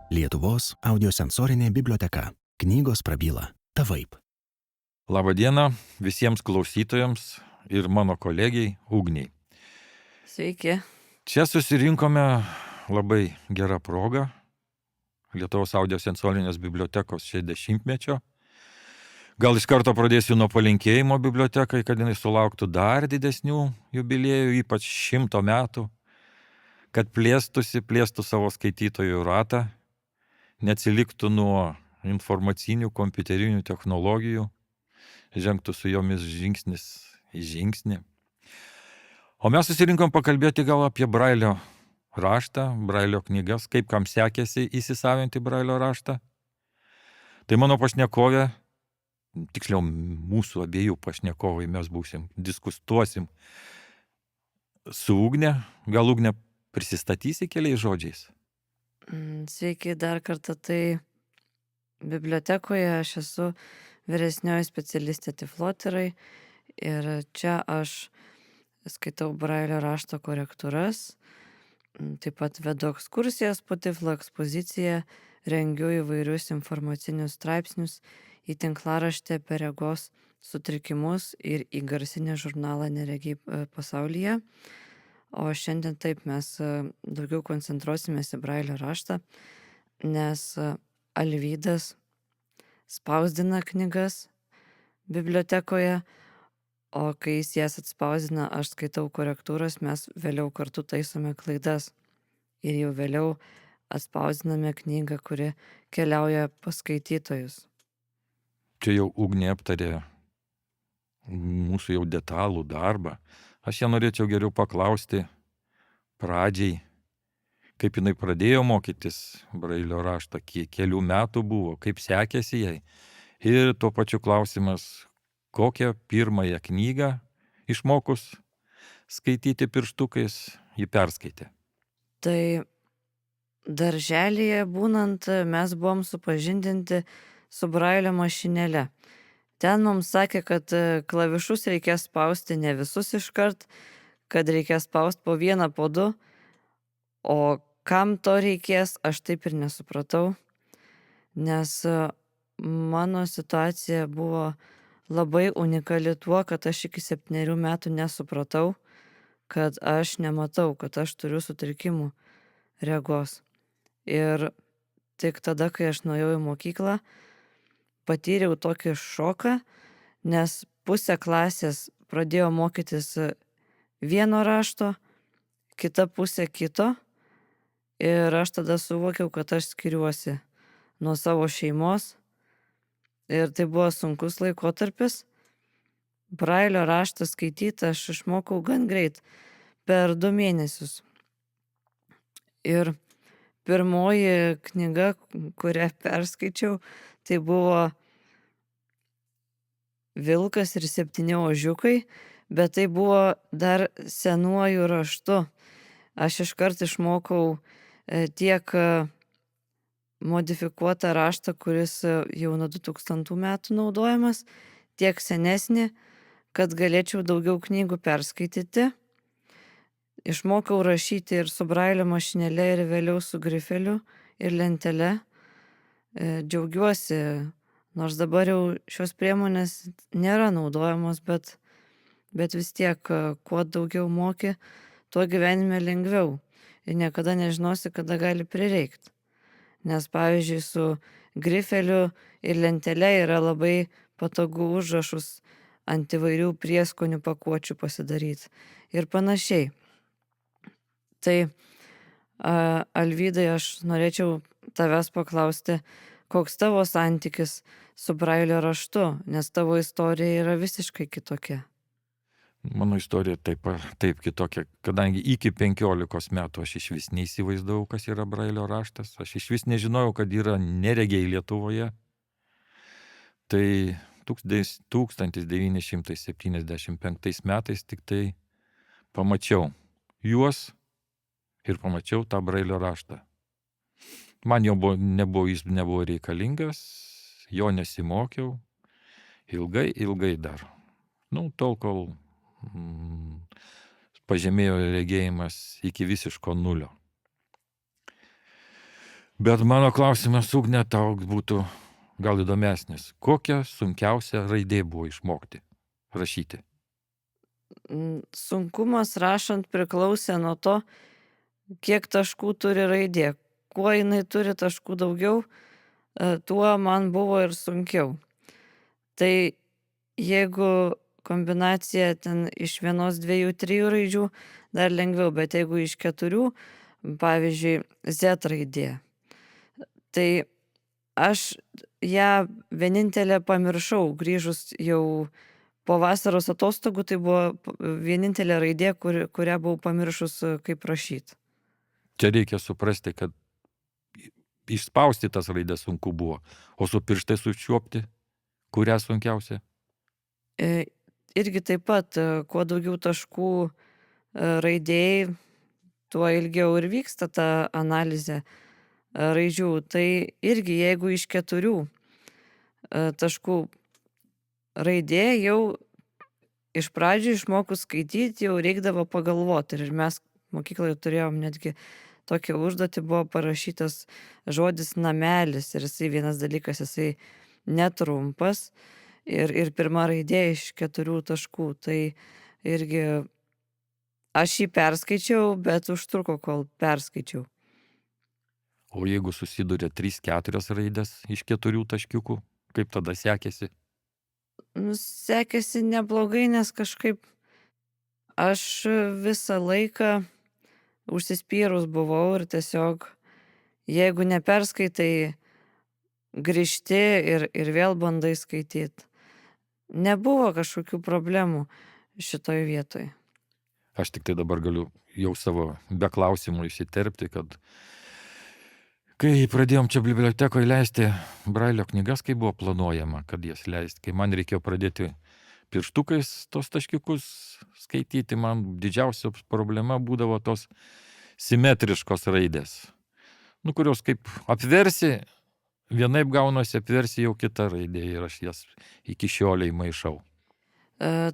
Lietuvos audiosensorinė biblioteka. Knygos prabyla tavaip. Labą dieną visiems klausytojams ir mano kolegiai Ugniai. Sveiki. Čia susirinkome labai gerą progą Lietuvos audiosensorinės bibliotekos 60-mečio. Gal iš karto pradėsiu nuo palinkėjimo bibliotekai, kad jinai sulauktų dar didesnių jubiliejų, ypač 100 metų, kad plėstų savo skaitytojų ratą, neatsiliktų nuo informacinių, kompiuterinių technologijų, žengtų su jomis žingsnis į žingsnį. O mes susirinkom pakalbėti gal apie Brailio raštą, Brailio knygas, kaip kam sekėsi įsisavinti Brailio raštą. Tai mano pašnekovė, tiksliau mūsų abiejų pašnekovai, mes diskutuosim su Ugne. Gal Ugne prisistatysi keliais žodžiais? Sveiki dar kartą. Tai bibliotekoje aš esu vyresnioji specialistė tiflotyrai ir čia aš skaitau Brailio rašto korektūras, taip pat vedu ekskursijas po tiflo ekspoziciją, rengiu įvairius informacinius straipsnius į tinklaraštį apie regos sutrikimus ir į garsinį žurnalą Neregiai pasaulyje. O šiandien taip mes daugiau koncentruosimės į Brailio raštą, nes Alvydas spausdina knygas bibliotekoje, o kai jis jas atspausdina, aš skaitau korektūras, mes vėliau kartu taisome klaidas ir jau vėliau atspausdiname knygą, kuri keliauja pas skaitytojus. Čia jau Ugnė aptarė mūsų jau detalų darbą. Aš ją norėčiau geriau paklausti pradžiai, kaip jinai pradėjo mokytis Brailio raštą, kiek kelių metų buvo, kaip sekėsi jai. Ir tuo pačiu klausimas, kokią pirmąją knygą išmokus skaityti pirštukais ji perskaitė. Tai darželyje būnant mes buvom supažindinti su Brailio mašinėle. Ten mums sakė, kad klavišus reikės spausti ne visus iškart, kad reikės spausti po vieną, po du, o kam to reikės, aš taip ir nesupratau, nes mano situacija buvo labai unikali tuo, kad aš iki 7 metų nesupratau, kad aš nematau, kad aš turiu sutrikimų regos. Ir tik tada, kai aš nuėjau į mokyklą, patyriau tokį šoką, nes pusė klasės pradėjo mokytis vieno rašto, kita pusė kito, ir aš tada suvokiau, kad aš skiriuosi nuo savo šeimos, ir tai buvo sunkus laikotarpis. Brailio raštą skaityti aš išmokau gan greit, per 2 mėnesius. Ir pirmoji knyga, kurią perskaičiau, tai buvo Vilkas ir 7 ožiukai, bet tai buvo dar senuoju raštu. Aš iškart išmokau tiek modifikuotą raštą, kuris jau nuo 2000 metų naudojamas, tiek senesnį, kad galėčiau daugiau knygų perskaityti. Išmokau rašyti ir su Brailio mašinėle, ir vėliau su grifeliu ir lentele. Džiaugiuosi, nors dabar jau šios priemonės nėra naudojamos, bet vis tiek, kuo daugiau moki, tuo gyvenime lengviau. Ir niekada nežinosi, kada gali prireikti. Nes pavyzdžiui, su grifeliu ir lentele yra labai patogu užrašus ant įvairių prieskonių pakuočių pasidaryti ir panašiai. Tai Alvydai, aš norėčiau tavęs paklausti, koks tavo santykis su Brailio raštu, nes tavo istorija yra visiškai kitokia. Mano istorija taip kitokia, kadangi iki 15 metų aš iš vis neįsivaizdavau, kas yra Brailio raštas. Aš iš vis nežinojau, kad yra neregiai Lietuvoje. Tai 1975 metais tik tai pamačiau juos ir pamačiau tą Brailio raštą. Man jis nebuvo reikalingas, jo nesimokiau ilgai dar. Tol, kol pažemėjo regėjimas iki visiško nulio. Bet mano klausimas, Ugne, tau būtų gal įdomesnis. Kokia sunkiausia raidė buvo išmokti rašyti? Sunkumas rašant priklausė nuo to, kiek taškų turi raidė. Kuo jinai turi taškų daugiau, tuo man buvo ir sunkiau. Tai jeigu kombinacija ten iš 1, 2, 3 raidžių, dar lengviau, bet jeigu iš 4, pavyzdžiui, Z raidė, tai aš ją vienintelę pamiršau, grįžus jau po vasaros atostogų, tai buvo vienintelė raidė, kurią buvau pamiršus, kaip rašyti. Čia reikia suprasti, kad išspausti tas raidės sunku buvo, o su pirštais užčiuopti, kurią sunkiausia? Irgi taip pat, kuo daugiau taškų raidėjai, tuo ilgiau ir vyksta ta analizė raidžių. Tai irgi jeigu iš 4 taškų raidė jau iš pradžių išmokus skaityti jau reikdavo pagalvoti. Ir mes mokykloje turėjom netgi tokią užduotį, buvo parašytas žodis namelis ir jisai vienas dalykas, jisai netrumpas ir pirma raidė iš 4 taškų. Tai irgi aš jį perskaičiau, bet užtruko, kol perskaičiau. O jeigu susiduria 3-4 raidės iš 4 taškiukų, kaip tada sekėsi? Sekėsi neblogai, nes kažkaip aš visą laiką užsispyrus buvau ir tiesiog, jeigu neperskaitai, grįžti ir vėl bandai skaityti. Nebuvo kažkokių problemų šitoj vietoj. Aš tik tai dabar galiu jau savo be klausimų įsiterpti, kad kai pradėjom čia bibliotekoje leisti Brailio knygas, kai buvo planuojama, kad jas leisti, kai man reikėjo pradėti pirštukais tos taškiukus skaityti, man didžiausia problema būdavo tos simetriškos raidės, kurios kaip apversi, vienaip gaunasi, apversi jau kitą raidę ir aš jas iki šioliai maišau.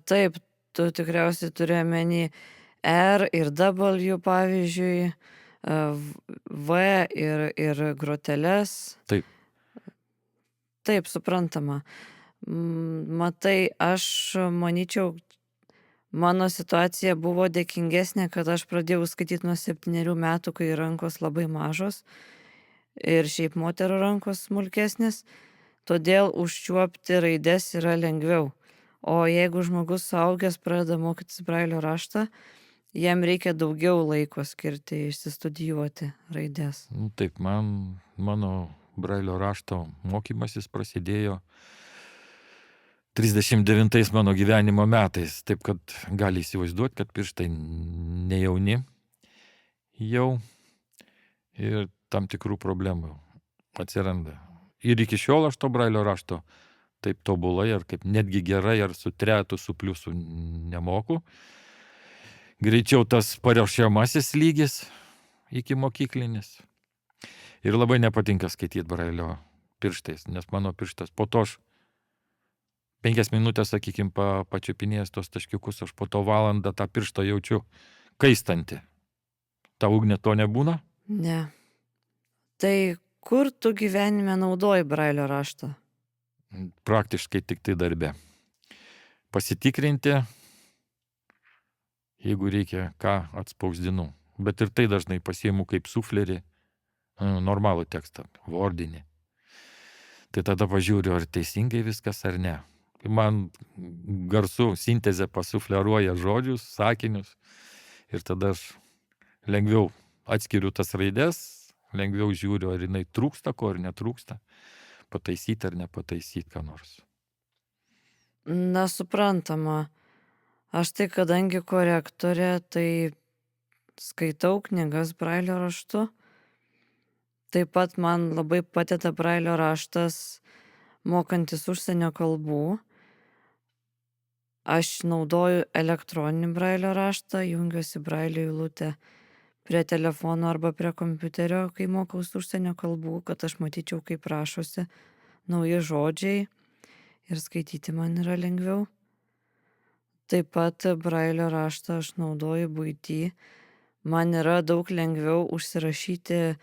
Taip, tu tikriausiai turi omeny R ir W, pavyzdžiui, V ir groteles. Taip. Taip, suprantama. Matai, aš manyčiau, mano situacija buvo dėkingesnė, kad aš pradėjau skaityti nuo 7 metų, kai rankos labai mažos ir šiaip moterų rankos smulkesnės, todėl užčiuopti raidės yra lengviau. O jeigu žmogus suaugęs pradeda mokytis Brailio raštą, jam reikia daugiau laiko skirti išsistudijuoti raidės. Taip, mano Brailio rašto mokymasis prasidėjo 39 mano gyvenimo metais, taip kad gali įsivaizduoti, kad pirštai nejauni jau ir tam tikrų problemų atsiranda. Ir iki šiol aš to Brailio rašto taip tobulai ar kaip netgi gerai ar su 3, su pliusu nemoku. Greičiau tas paruošiamasis lygis iki mokyklinis. Ir labai nepatinka skaityti Brailio pirštais, nes mano pirštas po to aš 5 minutės, sakykime, pačiupinėjęs tos taškiukus, aš po to valandą tą pirštą jaučiu kaistantį. Ta Ugnė to nebūna? Ne. Tai kur tu gyvenime naudoji Brailio raštą? Praktiškai tik tai darbe. Pasitikrinti, jeigu reikia, ką atspausdinu. Bet ir tai dažnai pasiimu kaip suflerį, normalų tekstą, vordinį. Tai tada pažiūriu, ar teisingai viskas ar ne. Man garsų sintezė pasufleruoja žodžius, sakinius ir tada aš lengviau atskiriu tas raidės, lengviau žiūriu, ar jinai trūksta ko ar netrūksta, pataisyti ar nepataisyti ką nors. Na, suprantama. Aš tai, kadangi korektorė, tai skaitau knygas Brailio raštu. Taip pat man labai padeda Brailio raštas mokantis užsienio kalbų. Aš naudoju elektroninį Brailio raštą, jungiuosi Brailio eilutę prie telefono arba prie kompiuterio, kai mokausi užsienio kalbų, kad aš matyčiau, kaip rašosi nauji žodžiai ir skaityti man yra lengviau. Taip pat Brailio raštą aš naudoju buity. Man yra daug lengviau užsirašyti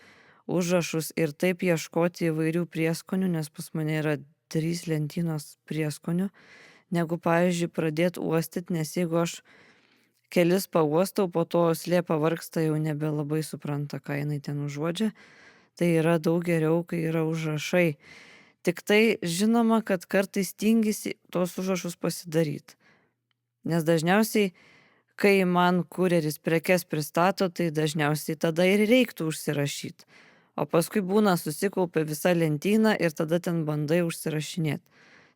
užrašus ir taip ieškoti įvairių prieskonių, nes pas mane yra 3 lentynos prieskonių, negu, pavyzdžiui, pradėti uostyti, nes jeigu aš kelis pauostau, po to uoslė pavargsta, jau nebelabai supranta, ką jinai ten užuodžia. Tai yra daug geriau, kai yra užrašai. Tik tai žinoma, kad kartais tingisi tos užrašus pasidaryti. Nes dažniausiai, kai man kureris prekes pristato, tai dažniausiai tada ir reiktų užsirašyti. O paskui būna susikaupia visa lentyna ir tada ten bandai užsirašinėti.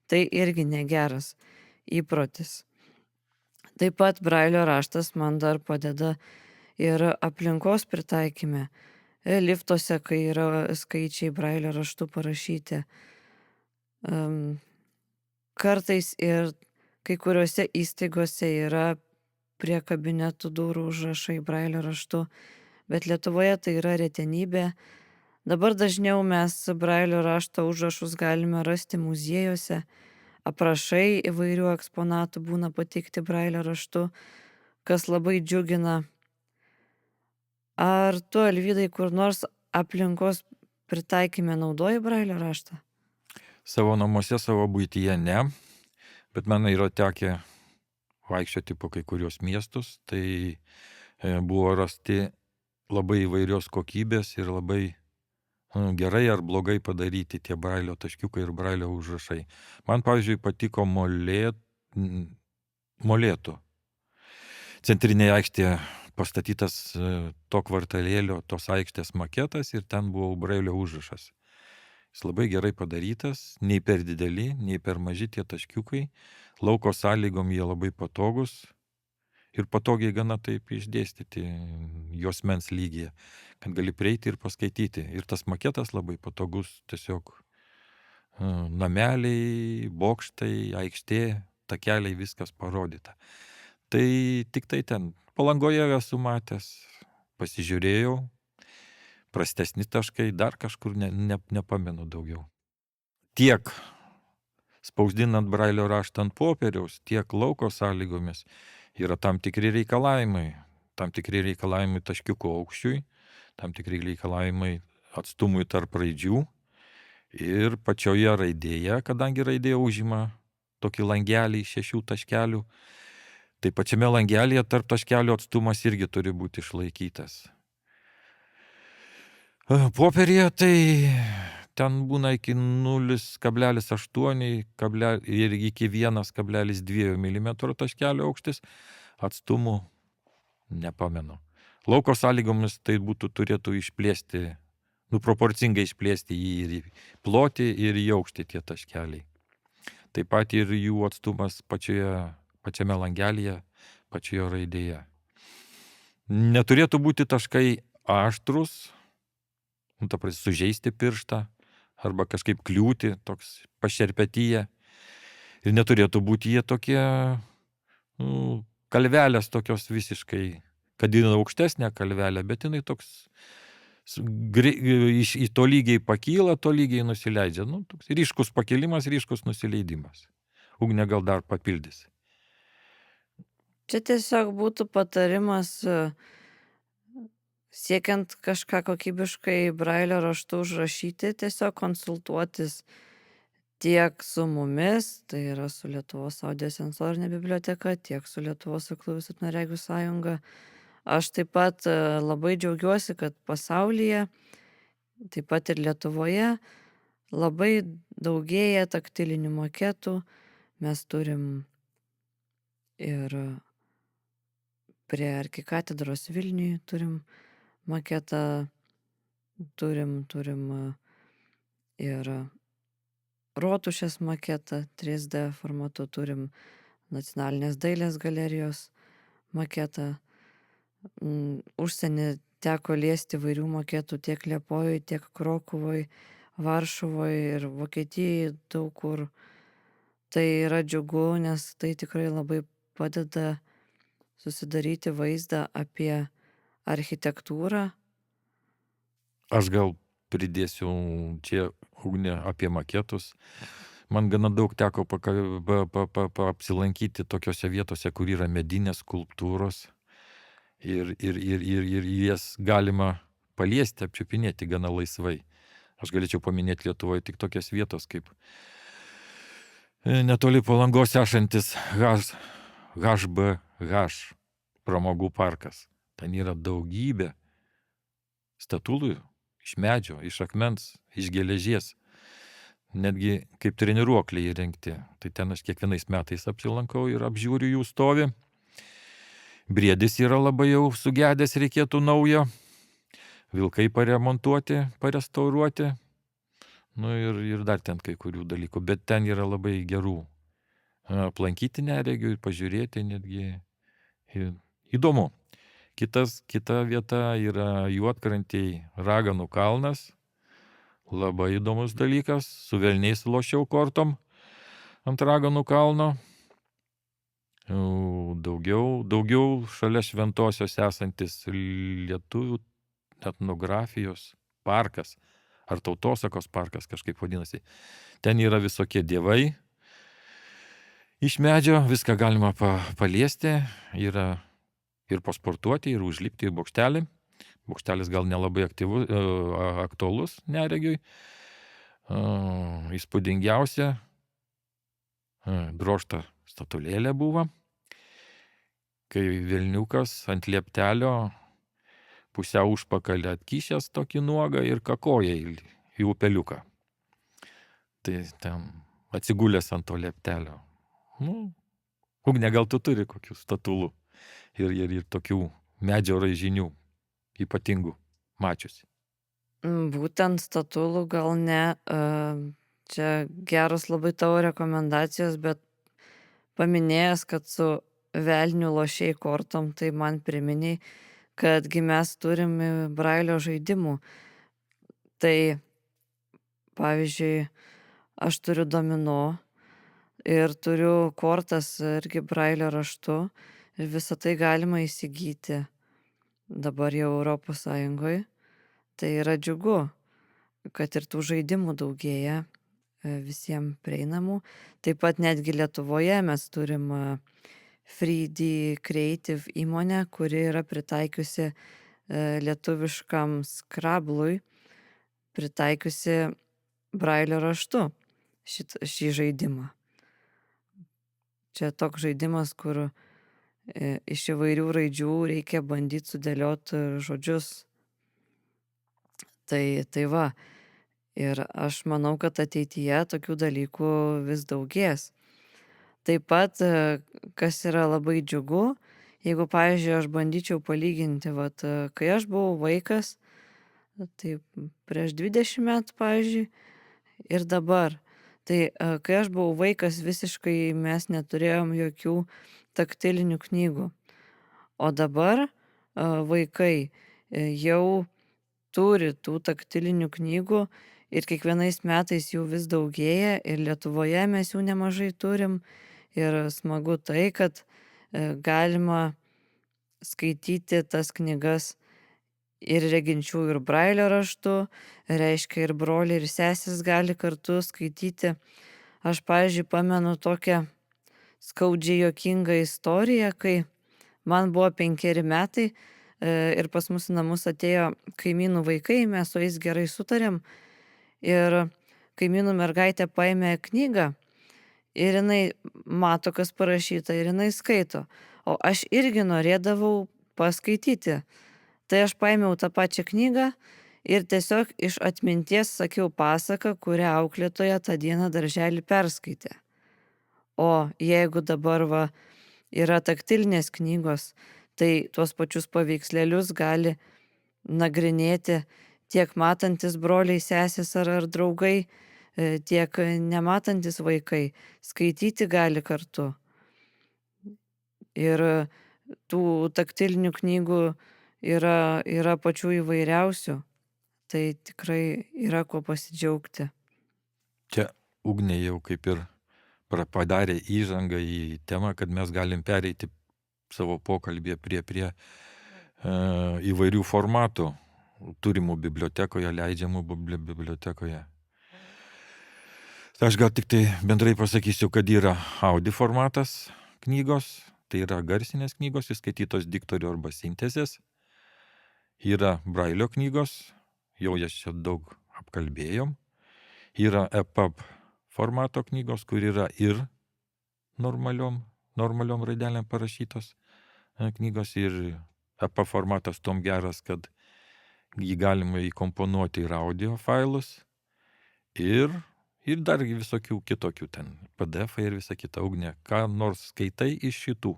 Tai irgi negeras įprotis. Taip pat brailio raštas man dar padeda ir aplinkos pritaikyme. Liftuose, kai yra skaičiai brailio raštu parašyti. Kartais ir kai kuriuose įstaigose yra prie kabinetų durų užrašai brailio raštu, bet Lietuvoje tai yra retenybė. Dabar dažniau mes brailio rašto užrašus galime rasti muziejuose, aprašai įvairių eksponatų būna pateikti brailio raštu, kas labai džiugina. Ar tu, Alvydai, kur nors aplinkos pritaikymę naudoji brailio raštą? Savo namuose, savo buityje ne, bet man yra tekę vaikščioti po kai kurios miestus, tai buvo rasti labai įvairios kokybės ir labai gerai ar blogai padaryti tie brailio taškiukai ir brailio užrašai. Man, pavyzdžiui, patiko Molėtų centrinėje aikštėje pastatytas to kvartalėlio, tos aikštės maketas ir ten buvo brailio užrašas. Jis labai gerai padarytas, nei per dideli, nei per maži tie taškiukai, lauko sąlygom jie labai patogus ir patogiai gana taip išdėstyti juosmens lygyje, kad gali prieiti ir paskaityti. Ir tas maketas labai patogus, tiesiog nameliai, bokštai, aikštė, takeliai, viskas parodyta. Tai tik tai ten Palangoje esu matęs, pasižiūrėjau, prastesni taškai, dar kažkur nepamenu daugiau. Tiek spausdinant brailio raštą ant popieriaus, tiek lauko sąlygomis yra tam tikri reikalavimai. Tam tikri reikalavimai taškiuko aukščiui, tam tikri reikalavimai atstumui tarp raidžių ir pačioje raidėje, kadangi raidė užima tokį langelį 6 taškelių, tai pačiame langelėje tarp taškelių atstumas irgi turi būti išlaikytas. Popierėje tai ten būna iki 0,8 ir iki 1,2 mm taškelio aukštis, atstumų nepamenu. Lauko sąlygomis tai turėtų išplėsti, proporcingai išplėsti jį ir į plotį ir į aukštį tie taškeliai. Taip pat ir jų atstumas pačiame langelėje, pačioje raidėje. Neturėtų būti taškai aštrus, sužeisti pirštą, arba kažkaip kliūti, toks pašerpetyje. Ir neturėtų būti jie tokie, kalvelės tokios visiškai, kad jinai aukštesnė kalvelė, bet jinai toks į tolygiai pakyla, tolygiai nusileidžia. Toks ryškus pakilimas, ryškus nusileidimas. Ugnė gal dar papildys. Čia tiesiog būtų patarimas, siekiant kažką kokybiškai brailio raštu užrašyti, tiesiog konsultuotis tiek su mumis, tai yra su Lietuvos audiosensorinė biblioteka, tiek su Lietuvos aklųjų silpnaregių sąjunga. Aš taip pat labai džiaugiuosi, kad pasaulyje, taip pat ir Lietuvoje, labai daugėja taktilinių maketų. Mes turim ir prie arkikatedros Vilniuje turim maketą, turim ir Rotušės maketą 3D formatu, turim Nacionalinės dailės galerijos maketą. Užsienį teko liesti įvairių maketų tiek Liepojoj, tiek Krokuvoj, Varšuvoj ir Vokietijai daug kur. Tai yra džiugu, nes tai tikrai labai padeda susidaryti vaizdą apie architektūrą. Aš gal pridėsiu čia, Ugnė, apie maketus. Man gana daug teko apsilankyti tokiose vietose, kur yra medinės skulptūros ir jas galima paliesti, apčiupinėti gana laisvai. Aš galėčiau paminėti Lietuvoje tik tokias vietos, kaip netoli Palangos esantis HBH pramogų parkas. Ten yra daugybė statulų iš medžio, iš akmens, iš geležies. Netgi kaip treniruokliai įrengti. Tai ten aš kiekvienais metais apsilankau ir apžiūriu jų stovį. Briedis yra labai jau sugedęs, reikėtų naujo. Vilkai paremontuoti, parestauruoti. Nu ir dar ten kai kurių dalykų. Bet ten yra labai gerų. Aplankyti neregių ir pažiūrėti netgi įdomu. Kita vieta yra Juodkrantėj Raganų kalnas. Labai įdomus dalykas. Su velniais lošiau kortom ant Raganų kalno. Daugiau šalia Šventosios esantis lietuvių etnografijos parkas. Ar tautosakos parkas kažkaip vadinasi. Ten yra visokie dievai. Iš medžio viską galima paliesti. Yra ir pasportuoti, ir užlipti į bokštelį. Bokštelis gal nelabai aktualus neregiui. Įspūdingiausia drožta statulėlė buvo, kai velniukas ant lieptelio pusiau užpakalį atkišęs tokį nuogą ir kakoja į upeliuką. Tai ten atsigulęs ant to lieptelio. Ugne, gal tu turi kokių statulų ir tokių medžio raižinių ypatingų mačiusi? Būtent statulų gal ne. Čia geros labai tavo rekomendacijos, bet paminėjęs, kad su velnių lošiai kortom, tai man priminiai, kadgi mes turim brailio žaidimų. Tai pavyzdžiui, aš turiu domino ir turiu kortas irgi brailio raštu ir visą tai galima įsigyti dabar jau Europos Sąjungoje. Tai yra džiugu, kad ir tų žaidimų daugėja visiems prieinamų. Taip pat netgi Lietuvoje mes turim 3D Creative įmonę, kuri yra pritaikiusi lietuviškam Scrabblui, pritaikiusi brailio raštu šį žaidimą. Čia toks žaidimas, kur iš įvairių raidžių reikia bandyti sudėlioti žodžius. Tai va. Ir aš manau, kad ateityje tokių dalykų vis daugės. Taip pat, kas yra labai džiugu, jeigu, pavyzdžiui, aš bandyčiau palyginti, kai aš buvau vaikas, tai prieš 20 metų, pavyzdžiui, ir dabar. Tai kai aš buvau vaikas, visiškai mes neturėjom jokių taktilinių knygų. O dabar vaikai jau turi tų taktilinių knygų ir kiekvienais metais jų vis daugėja ir Lietuvoje mes jų nemažai turim. Ir smagu tai, kad galima skaityti tas knygas ir reginčių, ir brailio raštu, reiškia ir broliai, ir sesės gali kartu skaityti. Aš, pavyzdžiui, pamenu tokią skaudžiai juokingą istoriją, kai man buvo 5 metai ir pas mus į namus atėjo kaimynų vaikai, mes su jais gerai sutarėm ir kaimynų mergaitė paėmė knygą ir jinai mato, kas parašyta ir jinai skaito, o aš irgi norėdavau paskaityti. Tai aš paėmiau tą pačią knygą ir tiesiog iš atminties sakiau pasaką, kurią auklėtoja tą dieną darželį perskaitė. O jeigu dabar yra taktilinės knygos, tai tuos pačius paveikslėlius gali nagrinėti tiek matantis broliai, sesės ar draugai, tiek nematantis vaikai. Skaityti gali kartu. Ir tų taktilinių knygų yra pačių įvairiausių. Tai tikrai yra kuo pasidžiaugti. Čia Ugnė jau kaip ir padarė įžangą į temą, kad mes galim pereiti savo pokalbį prie įvairių formatų turimų bibliotekoje, leidžiamų bibliotekoje. Aš gal tik tai bendrai pasakysiu, kad yra audio formatas knygos, tai yra garsinės knygos, įskaitytos diktorių arba sintezės. Yra brailio knygos, jau jas čia daug apkalbėjom. Yra EPUB formato knygos, kur yra ir normaliom raidelėm parašytos knygos, ir EPUB formatas tom geras, kad jį galima įkomponuoti ir audio failus, ir dar visokių kitokių ten PDF ir visa kita. Ugnė, ką nors skaitai iš šitų?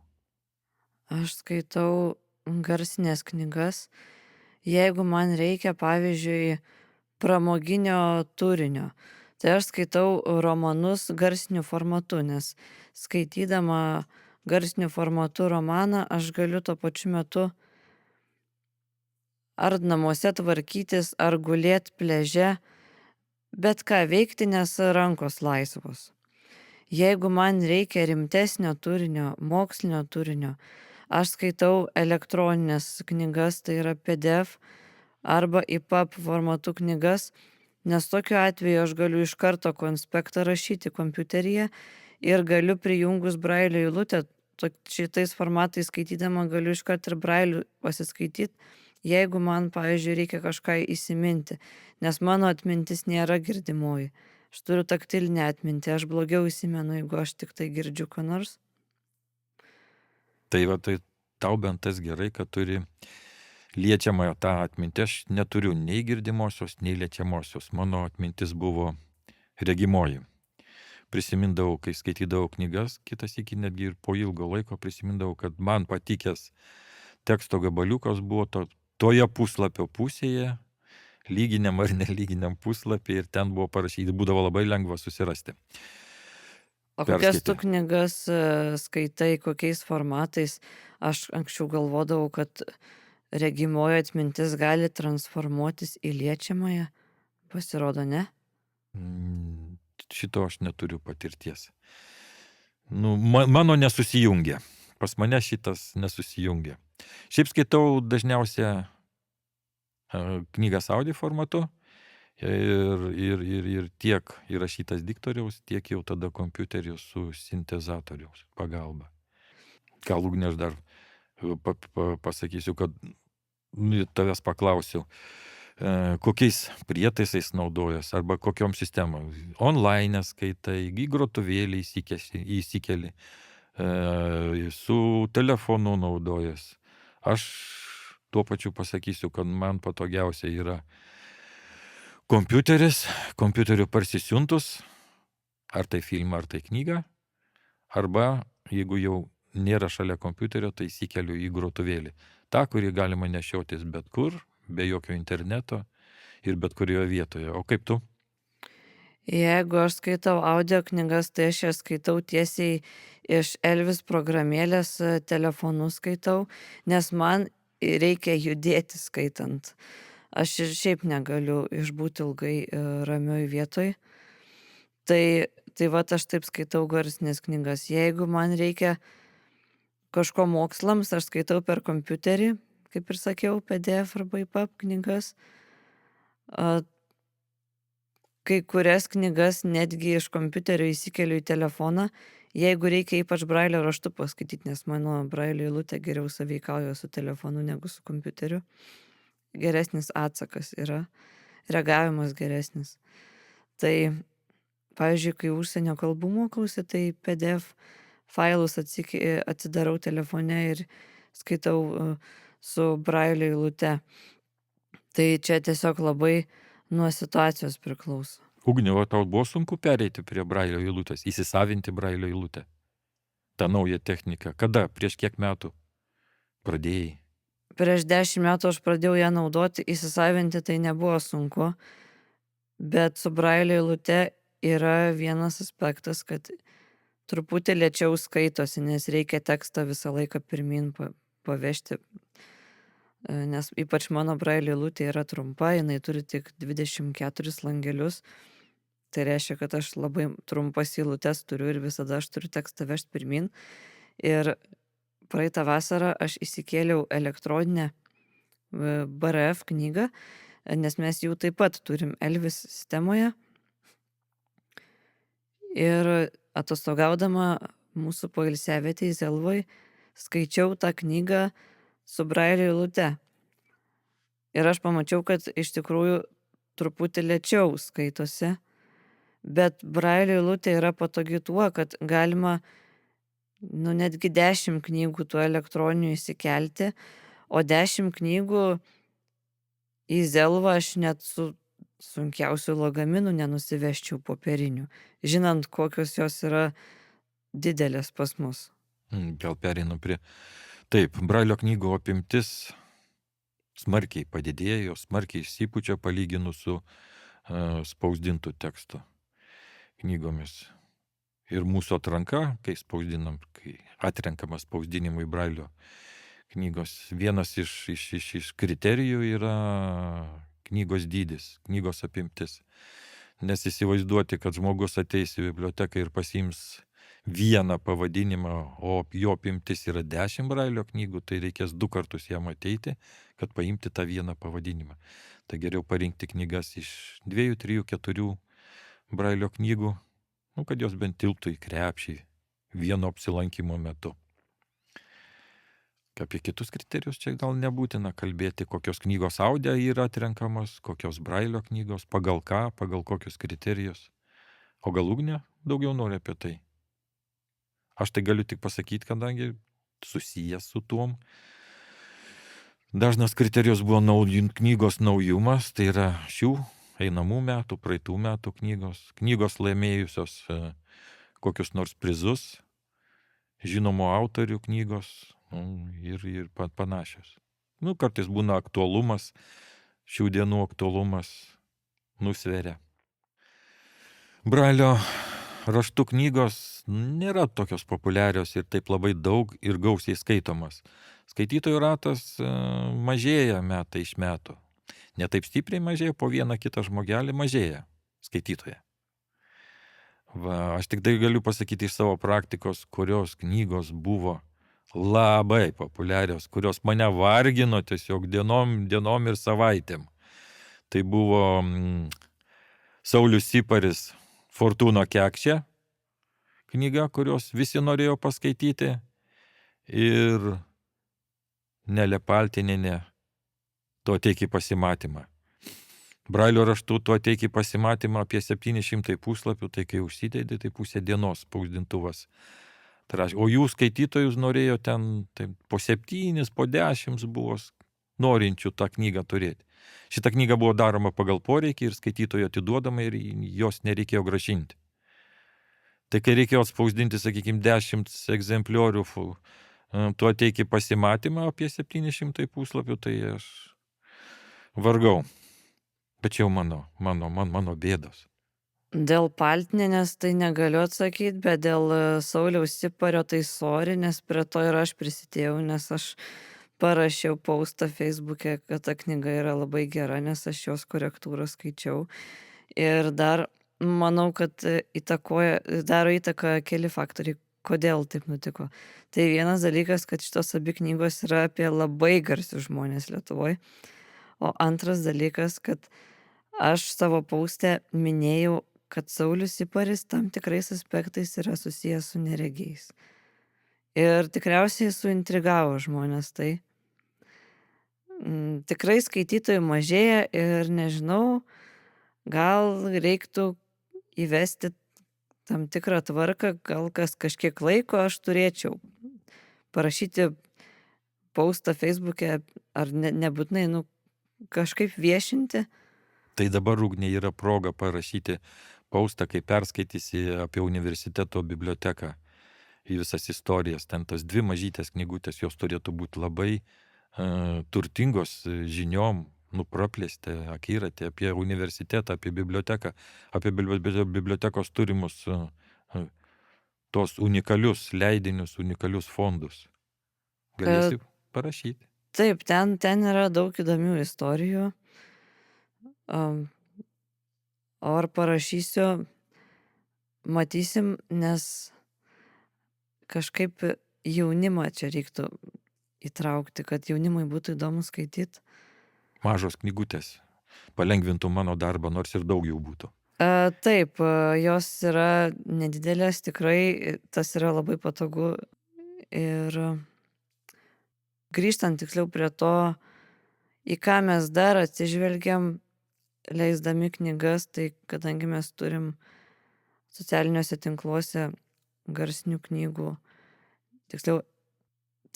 Aš skaitau garsinės knygas. Jeigu man reikia, pavyzdžiui, pramoginio turinio, tai aš skaitau romanus garsiniu formatu, nes skaitydama garsiniu formatu romaną aš galiu tuo pačiu metu ar namuose tvarkytis, ar gulėt pliaže, bet ką veikti, nes rankos laisvos. Jeigu man reikia rimtesnio turinio, mokslinio turinio, aš skaitau elektroninės knygas, tai yra PDF arba EPUB formatu knygas, nes tokiu atveju aš galiu iš karto konspektą rašyti kompiuteryje ir galiu prijungus brailio eilutę, šitais formatais skaitydama galiu iškart ir brailių pasiskaityti, jeigu man, pavyzdžiui, reikia kažką įsiminti, nes mano atmintis nėra girdimoji. Aš turiu taktilinę atmintį, aš blogiau įsimenu, jeigu aš tik tai girdžiu ką nors. Tai tau bent tas gerai, kad turi liečiamąją tą atmintį. Aš neturiu nei girdimosios, nei liečiamosios. Mano atmintis buvo regimoji. Prisimindavau, kai skaitydavau knygas, kitas iki netgi ir po ilgo laiko prisimindavau, kad man patikęs teksto gabaliukas buvo toje puslapio pusėje, lyginiam ar nelyginiam puslapį, ir ten buvo parašyti, būdavo labai lengva susirasti. O kokias tu knygas skaitai, kokiais formatais? Aš anksčiau galvodavau, kad regimojo atmintis gali transformuotis į liečiamąją. Pasirodo, ne? Šito aš neturiu patirties. Mano nesusijungia. Pas mane šitas nesusijungia. Šiaip skaitau dažniausiai knygas audio formatu ir tiek įrašytas diktoriaus, tiek jau tada kompiuteriu su sintezatoriaus pagalba. Gal Ugnė, aš dar pasakysiu, kad tavęs paklausiu, kokiais prietaisais naudojas arba kokiom sistemom. Online skaitai, į grotuvėlį įsikeli, su telefonu naudojas. Aš tuo pačiu pasakysiu, kad man patogiausia yra kompiuteriu parsisiuntus, ar tai filmą, ar tai knygą, arba jeigu jau nėra šalia kompiuterio, tai įsikeliu į grotuvėlį. Ta, kurį galima nešiotis bet kur, be jokio interneto ir bet kurioje vietoje. O kaip tu? Jeigu aš skaitau audio knygas, tai aš jas skaitau tiesiai iš Elvis programėlės, telefonu skaitau, nes man reikia judėti skaitant. Aš ir šiaip negaliu išbūti ilgai ramioj vietoj. Tai aš taip skaitau garsinės knygas. Jeigu man reikia kažko mokslams, aš skaitau per kompiuterį, kaip ir sakiau, PDF arba EPUB knygas. Kai kurias knygas netgi iš kompiuterio įsikeliu į telefoną, jeigu reikia ypač brailio raštu paskaityti, nes mano brailio eilutė geriau sąveikauja su telefonu negu su kompiuteriu. Geresnis atsakas yra, reagavimas geresnis. Tai, pavyzdžiui, kai užsienio kalbų mokausi, tai PDF failus atsidarau telefone ir skaitau su brailio eilute. Tai čia tiesiog labai nuo situacijos priklauso. Ugnė, o tau buvo sunku pereiti prie brailio eilutės, įsisavinti brailio eilutę? tą naują techniką? Kada? Prieš kiek metų pradėjai? Prieš 10 metų aš pradėjau ją naudoti, įsisavinti tai nebuvo sunku, bet su brailio eilute yra vienas aspektas, kad truputį lėčiau skaitosi, nes reikia tekstą visą laiką pirmin pavežti, nes ypač mano brailio eilutė yra trumpa, jinai turi tik 24 langelius, tai reiškia, kad aš labai trumpas eilutes turiu ir visada aš turiu tekstą vežti pirmin. Ir praeitą vasarą aš įsikėliau elektroninę BRF knygą, nes mes jau taip pat turim Elvis sistemoje. Ir atostogaudama mūsų poilsiavietėje, Zelvoj, skaičiau tą knygą su brailio eilute. Ir aš pamačiau, kad iš tikrųjų truputį lėčiau skaitosi, bet brailio eilutė yra patogi tuo, kad galima netgi 10 knygų tų elektroninių įsikelti, o 10 knygų į Zelvą aš net su sunkiausiu lagaminu nenusiveščiau popierinių, žinant, kokios jos yra didelės pas mus. Gal pereinu prie... Taip, brailio knygų apimtis smarkiai padidėjo, smarkiai išsipučia palyginus su spausdintų tekstų knygomis. Ir mūsų atranka, kai spausdinam, kai atrenkamas spausdinimui brailio knygos, vienas iš kriterijų yra knygos dydis, knygos apimtis. Nes įsivaizduoti, kad žmogus ateis į biblioteką ir pasiims vieną pavadinimą, o jo apimtis yra 10 brailio knygų, tai reikės 2 kartus jam ateiti, kad paimti tą vieną pavadinimą. Tai geriau parinkti knygas iš 2, 3, 4 brailio knygų, kad jos bent tilptų į krepšį vieno apsilankimo metu. Apie kitus kriterijus čia gal nebūtina kalbėti, kokios knygos audio yra atrenkamos, kokios brailio knygos, pagal ką, pagal kokius kriterijus. O gal Ugnė daugiau nori apie tai? Aš tai galiu tik pasakyti, kadangi susijęs su tuom. Dažnas kriterijus buvo knygos naujumas, tai yra šių einamų metų, praeitų metų knygos laimėjusios kokius nors prizus, žinomų autorių knygos ir panašios. Kartais būna aktualumas, šių dienų aktualumas nusveria. Brailio raštų knygos nėra tokios populiarios ir taip labai daug ir gausiai skaitomas. Skaitytojų ratas mažėja metai iš metų. Ne taip stipriai mažėja, po vieną kitą žmogelį mažėja skaitytoje. Aš tik tai galiu pasakyti iš savo praktikos, kurios knygos buvo labai populiarios, kurios mane vargino tiesiog dienom ir savaitėm. Tai buvo Saulius Siparis Fortūno Kekšė knyga, kurios visi norėjo paskaityti, ir Nelė Paltinienė Tu ateik į pasimatymą. Brailio raštų Tu ateik į pasimatymą apie 700 puslapių, tai kai užsidedi, tai pusę dienos spausdintuvas. O jų skaitytojus norėjo ten po 7, po 10 buvo norinčių tą knygą turėti. Šita knyga buvo daroma pagal poreikį ir skaitytojo atiduodama ir jos nereikėjo grąžinti. Tai kai reikėjo spausdinti, sakykime, 10 egzempliorių Tu ateik į pasimatymą apie 700 puslapių, tai aš vargau. Bet čia jau mano bėdos. Dėl Paltinienės tai negaliu atsakyti, bet dėl Sauliaus Sipario tai sorry, nes prie to ir aš prisidėjau, nes aš parašiau postą Facebook'e, kad ta knyga yra labai gera, nes aš jos korektūrą skaičiau. Ir dar manau, kad daro įtaką keli faktoriai, kodėl taip nutiko. Tai vienas dalykas, kad šitos abi knygos yra apie labai garsius žmonės Lietuvoje. O antras dalykas, kad aš savo poste minėjau, kad Saulius Siparis tam tikrais aspektais yra susijęs su neregiais. Ir tikriausiai suintrigavo žmonės tai. Tikrai skaitytojų mažėja ir nežinau, gal reiktų įvesti tam tikrą tvarką, gal kažkiek laiko aš turėčiau parašyti postą Facebook'e, ar nebūtinai, kažkaip viešinti. Tai dabar, Ugnė, yra proga parašyti postą, kai perskaitysi apie universiteto biblioteką į visas istorijas. Ten tas 2 mažytės knygutės, jos turėtų būti labai turtingos žiniom, praplėsti akiratį apie universitetą, apie biblioteką, apie bibliotekos turimus tos unikalius leidinius, unikalius fondus. Galėsi parašyti. Taip, ten yra daug įdomių istorijų. O ar parašysiu, matysim, nes kažkaip jaunimą čia reiktų įtraukti, kad jaunimui būtų įdomu skaityti. Mažos knygutės palengvintų mano darbą, nors ir daug jų būtų. Taip, jos yra nedidelės, tikrai tas yra labai patogu. Ir grįžtant tiksliau prie to, į ką mes dar atsižvelgiam, leisdami knygas, tai kadangi mes turim socialiniuose tinkluose garsinių knygų, tiksliau,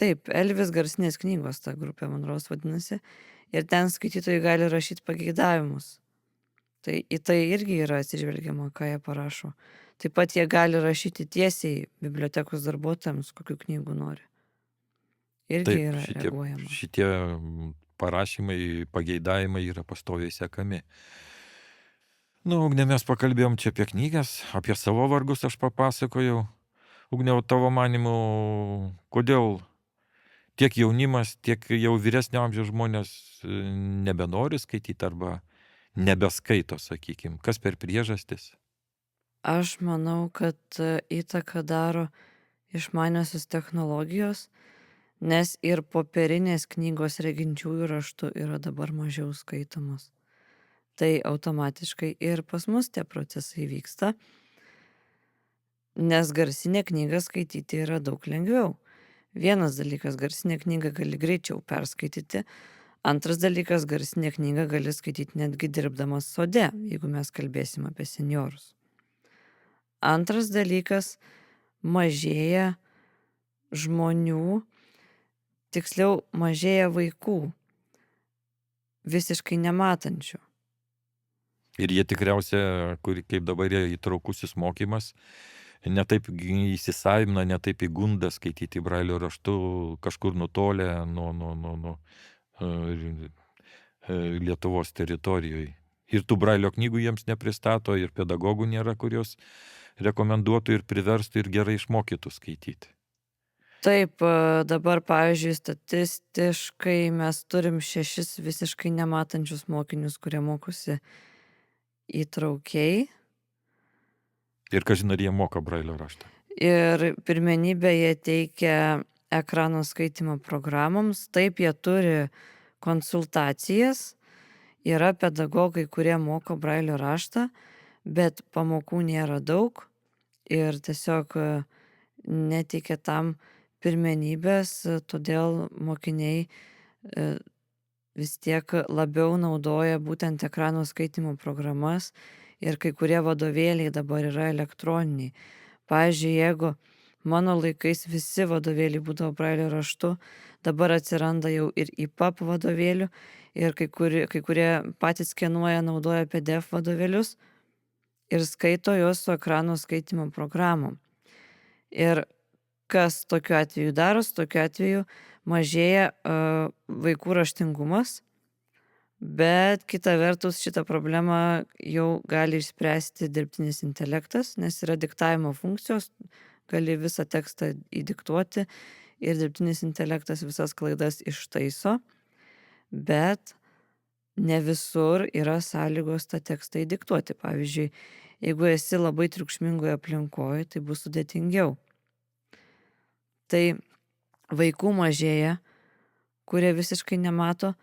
taip, Elvis garsinės knygos ta grupė, man rodos, vadinasi, ir ten skaitytojai gali rašyti pageidavimus. Tai į tai irgi yra atsižvelgiama, ką jie parašo. Taip pat jie gali rašyti tiesiai bibliotekos darbuotojams, kokių knygų nori. Irgi Taip, yra reaguojama. šitie parašymai, pageidavimai yra pastoviai sekami. Nu, Ugne, mes pakalbėjom čia apie knygas, apie savo vargus aš papasakojau. Ugne, o tavo manimu, kodėl tiek jaunimas, tiek jau vyresnio amžiaus žmonės nebenori skaityti arba nebeskaito, sakykim. Kas per priežastis? Aš manau, kad įtaką daro išmaniosios technologijos, nes ir popierinės knygos reginčiųjų raštų yra dabar mažiau skaitomos. Tai automatiškai ir pas mus tie procesai vyksta, nes garsinę knygą skaityti yra daug lengviau. Vienas dalykas, garsinę knygą gali greičiau perskaityti, antras dalykas, garsinę knygą gali skaityti netgi dirbdamas sode, jeigu mes kalbėsim apie senjorus. Antras dalykas, mažėja žmonių, tiksliau mažėja vaikų, visiškai nematančių. Ir jie tikriausia, kaip dabar yra įtraukusis mokymas, netaip įsisavina, netaip įgunda skaityti brailio raštu, kažkur nutolę nuo Lietuvos teritorijoje. Ir tų brailio knygų jiems nepristato, ir pedagogų nėra, kurios rekomenduotų ir priverstų ir gerai išmokytų skaityti. Taip, dabar, pavyzdžiui, statistiškai mes turim 6 visiškai nematančius mokinius, kurie mokosi įtraukiai. Ir kažin ar jie moka brailio raštą. Ir pirmenybę jie teikia ekrano skaitimo programoms. Taip, jie turi konsultacijas, yra pedagogai, kurie moko brailio raštą, bet pamokų nėra daug ir tiesiog neteikia tam pirmenybės, todėl mokiniai vis tiek labiau naudoja būtent ekrano skaitimo programas ir kai kurie vadovėliai dabar yra elektroniniai. Pavyzdžiui, jeigu mano laikais visi vadovėliai būdavo brailio raštu, dabar atsiranda jau ir EPUB vadovėlių ir kai kurie patys skenuoja, naudoja PDF vadovėlius ir skaito juos su ekrano skaitimo programom. Ir kas tokiu atveju daros, tokiu atveju mažėja vaikų raštingumas, bet kita vertus šitą problemą jau gali išspręsti dirbtinis intelektas, nes yra diktavimo funkcijos, gali visą tekstą įdiktuoti ir dirbtinis intelektas visas klaidas ištaiso, bet ne visur yra sąlygos tą tekstą įdiktuoti. Pavyzdžiui, jeigu esi labai triukšmingoje aplinkoje, tai bus sudėtingiau. Tai vaikų mažėja, kurie visiškai nemato,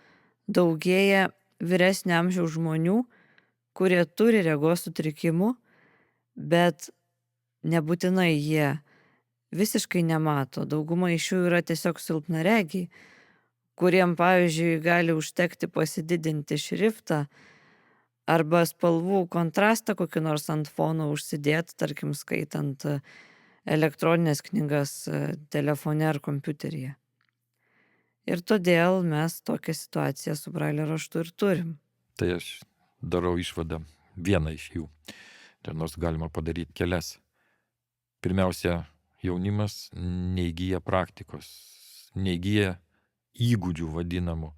daugėja vyresnio amžiaus žmonių, kurie turi regos sutrikimų, bet nebūtinai jie visiškai nemato. Dauguma iš jų yra tiesiog silpnaregiai, kuriem, pavyzdžiui, gali užtekti pasididinti šriftą arba spalvų kontrastą kokį nors ant fono užsidėti, tarkim, skaitant elektroninės knygas telefone ar kompiuteryje. Ir todėl mes tokią situaciją su brailio raštu ir turim. Tai aš darau išvadą, vieną iš jų. Tai nors galima padaryti kelias. Pirmiausia, jaunimas neįgyja praktikos, neįgyja įgūdžių vadinamų.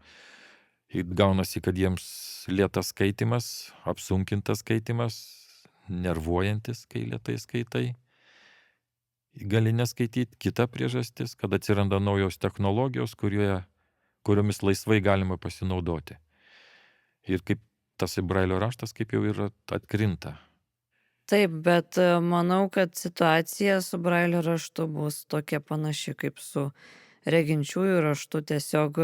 Ir gaunasi, kad jiems lėtas skaitimas, apsunkintas skaitimas, nervuojantis, kai lėtai skaitai. Gali neskaityti. Kita priežastis, kad atsiranda naujos technologijos, kuriomis laisvai galima pasinaudoti. Ir kaip tas brailio raštas, kaip jau yra, atkrinta. Taip, bet manau, kad situacija su brailio raštu bus tokia panaši kaip su reginčiųjų raštu. Tiesiog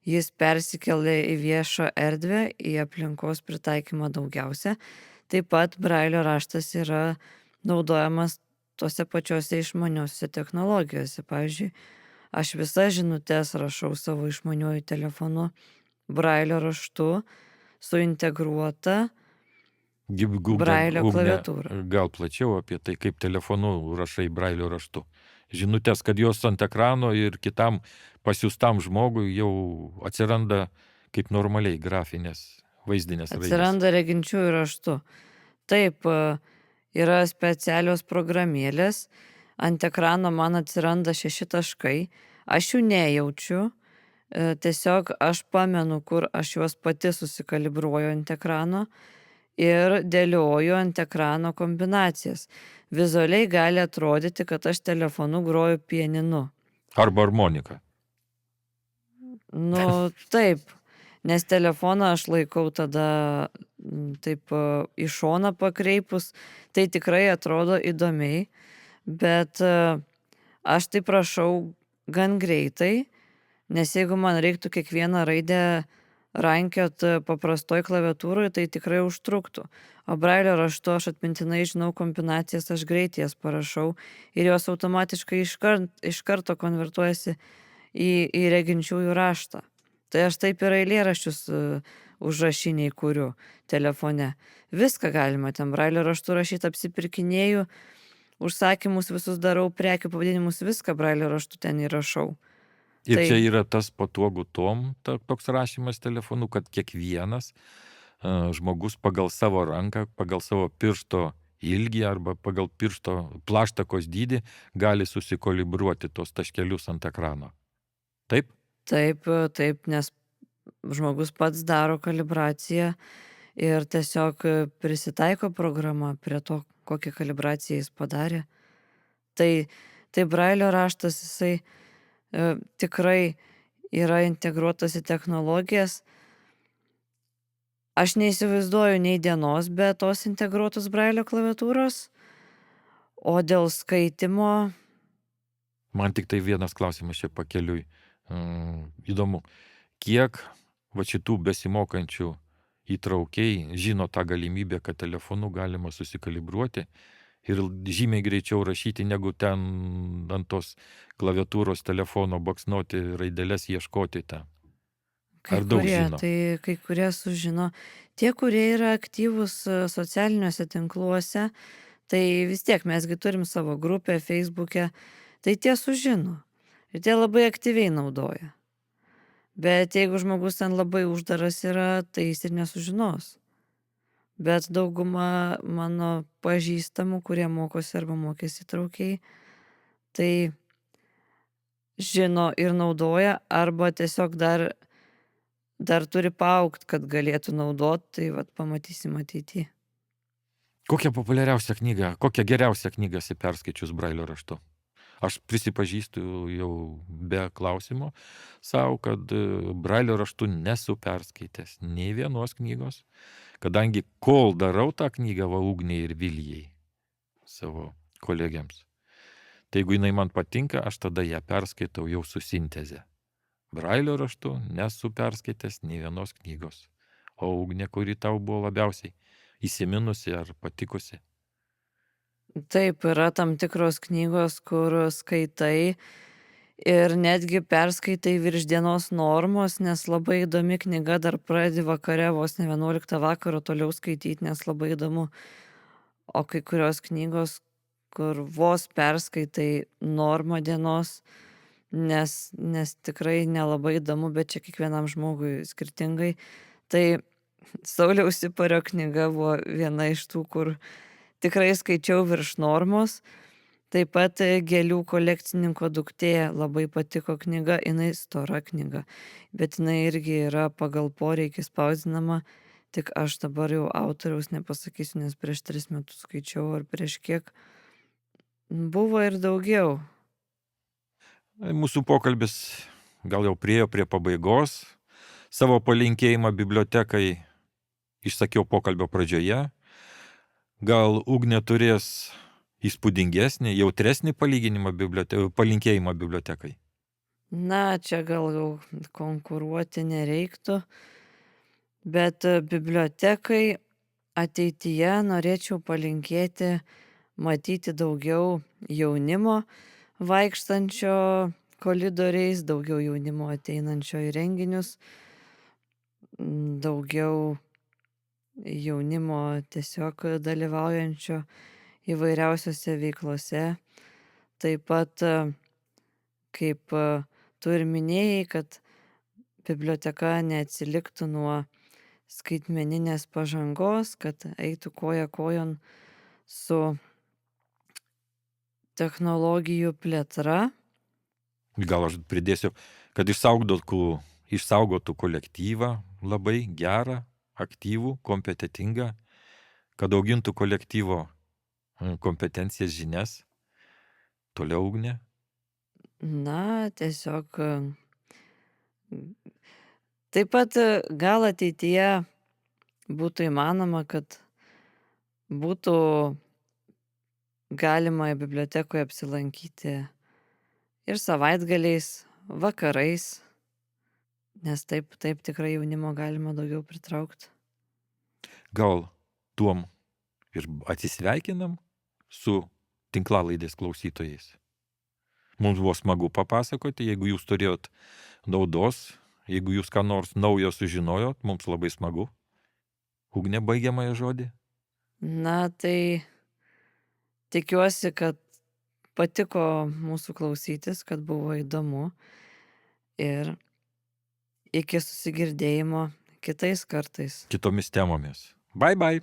jis persikelia į viešą erdvę, į aplinkos pritaikymą daugiausia. Taip pat brailio raštas yra naudojamas tose pačiose išmaniosiuose technologijose. Pavyzdžiui, aš visas žinutes rašau savo išmaniuoju telefonu brailio raštu su integruota Gal, brailio Ugne, klaviatūra. gal plačiau apie tai, kaip telefonu rašai brailio raštu. Žinutės, kad jos ant ekrano ir kitam pasiųstam žmogui jau atsiranda kaip normaliai grafinės vaizdinės raidės. Atsiranda reginčiųjų raštu. Taip, yra specialios programėlės, ant ekrano man atsiranda 6 taškai, aš jų nejaučiu, tiesiog aš pamenu, kur aš juos pati susikalibruoju ant ekrano ir dėlioju ant ekrano kombinacijas. Vizualiai gali atrodyti, kad aš telefonu groju pianinu. Arba harmonika. Nu, taip, nes telefoną aš laikau tada taip į šoną pakreipus, tai tikrai atrodo įdomiai, bet aš tai prašau gan greitai, nes jeigu man reiktų kiekvieną raidę rankiot paprastoj klaviatūroj, tai tikrai užtruktų. O brailio raštu aš atmintinai žinau kombinacijas, aš greit jas parašau ir jos automatiškai iš karto konvertuojasi į reginčiųjų raštą. Tai aš taip ir eilėraščius užrašiniai kuriu telefone. Viską galima ten brailio raštu rašyti, apsipirkinėju, užsakymus visus darau, prekių pavadinimus, viską brailio raštu ten įrašau. Ir Tai- čia yra tas patogu toks rašymas telefonu, kad kiekvienas žmogus pagal savo ranką, pagal savo piršto ilgį arba pagal piršto plaštakos dydį gali susikalibruoti tos taškelius ant ekrano. Taip? Taip, nes žmogus pats daro kalibraciją ir tiesiog prisitaiko programa prie to, kokią kalibraciją jis padarė. Tai brailio raštas, jisai tikrai yra integruotas į technologijas. Aš neįsivaizduoju nei dienos be tos integruotos brailio klaviatūros, o dėl skaitimo Man tik tai vienas klausimas čia pakeliui. Įdomu, kiek va šitų besimokančių įtraukiai žino tą galimybę, kad telefonu galima susikalibruoti ir žymiai greičiau rašyti, negu ten ant tos klaviatūros telefono baksnuoti raideles, ieškoti ten. Ar daug žino? Tai kai kurie sužino. Tie, kurie yra aktyvūs socialiniuose tinkluose, tai vis tiek mesgi turim savo grupę Facebook'e, tai tie sužino. Ir tie labai aktyviai naudoja. Bet jeigu žmogus ten labai uždaras yra, tai jis ir nesužinos. Bet dauguma mano pažįstamų, kurie mokosi arba mokėsi įtraukiai, tai žino ir naudoja, arba tiesiog dar turi paaugt, kad galėtų naudot, tai vat pamatysim ateityje. Kokią populiariausią knygą, kokią geriausią knygą esi perskaičius brailio raštu? Aš prisipažįstu jau be klausimo savo, kad brailio raštu nesu perskaitęs nei vienos knygos, kadangi kol darau tą knygą Ugniai ir Vilijai, savo kolegiams, tai jeigu jinai man patinka, aš tada ją perskaitau jau su sinteze. Brailio raštu nesu perskaitęs nei vienos knygos. O Ugnė, kuri tau buvo labiausiai įsiminusi ar patikusi? Taip, yra tam tikros knygos, kur skaitai ir netgi perskaitai virš dienos normos, nes labai įdomi knyga, dar pradedi vakare vos ne 11 vakaro toliau skaityti, nes labai įdomu. O kai kurios knygos, kur vos perskaitai normą dienos, nes tikrai nelabai įdomu, bet čia kiekvienam žmogui skirtingai. Tai Sauliaus Sipario knyga buvo viena iš tų, kur tikrai skaičiau virš normos. Taip pat Gėlių kolekcininko duktė labai patiko knyga, jinai stora knyga, bet jinai irgi yra pagal poreikį spausdinama, tik aš dabar jau autoriaus nepasakysiu, nes prieš 3 metus skaičiau, ar prieš kiek. Buvo ir daugiau. Mūsų pokalbis gal jau priėjo prie pabaigos. Savo palinkėjimą bibliotekai išsakiau pokalbio pradžioje. Gal Ugnė turės įspūdingesnį, jautresnį palinkėjimą bibliotekai? Na, čia gal jau konkuruoti nereiktų, bet bibliotekai ateityje norėčiau palinkėti matyti daugiau jaunimo vaikštančio, 'Vaikštančio' koridoriais, daugiau jaunimo ateinančio į renginius, daugiau jaunimo tiesiog dalyvaujančio įvairiausiose veiklose. Taip pat, kaip tu ir minėjai, kad biblioteka neatsiliktų nuo skaitmeninės pažangos, kad eitų koja kojon su technologijų plėtra. Gal aš pridėsiu, kad išsaugotų kolektyvą labai gerą, aktyvų, kompetitingą, kad augintų kolektyvo kompetencijas, žinias. Toliau, Ugnė. Na, tiesiog taip pat gal ateityje būtų įmanoma, kad būtų galima bibliotekoje apsilankyti ir savaitgaliais, vakarais, nes taip tikrai jaunimo galima daugiau pritraukti. Gal tuom ir atsisveikinam su tinklalaidės klausytojais. Mums buvo smagu papasakoti, jeigu jūs turėjot naudos, jeigu jūs ką nors naujo sužinojot, mums labai smagu. Ugnė, baigiamąjį žodį. Na, tai tikiuosi, kad patiko mūsų klausytis, kad buvo įdomu ir iki susigirdėjimo kitais kartais. Kitomis temomis. Bye bye.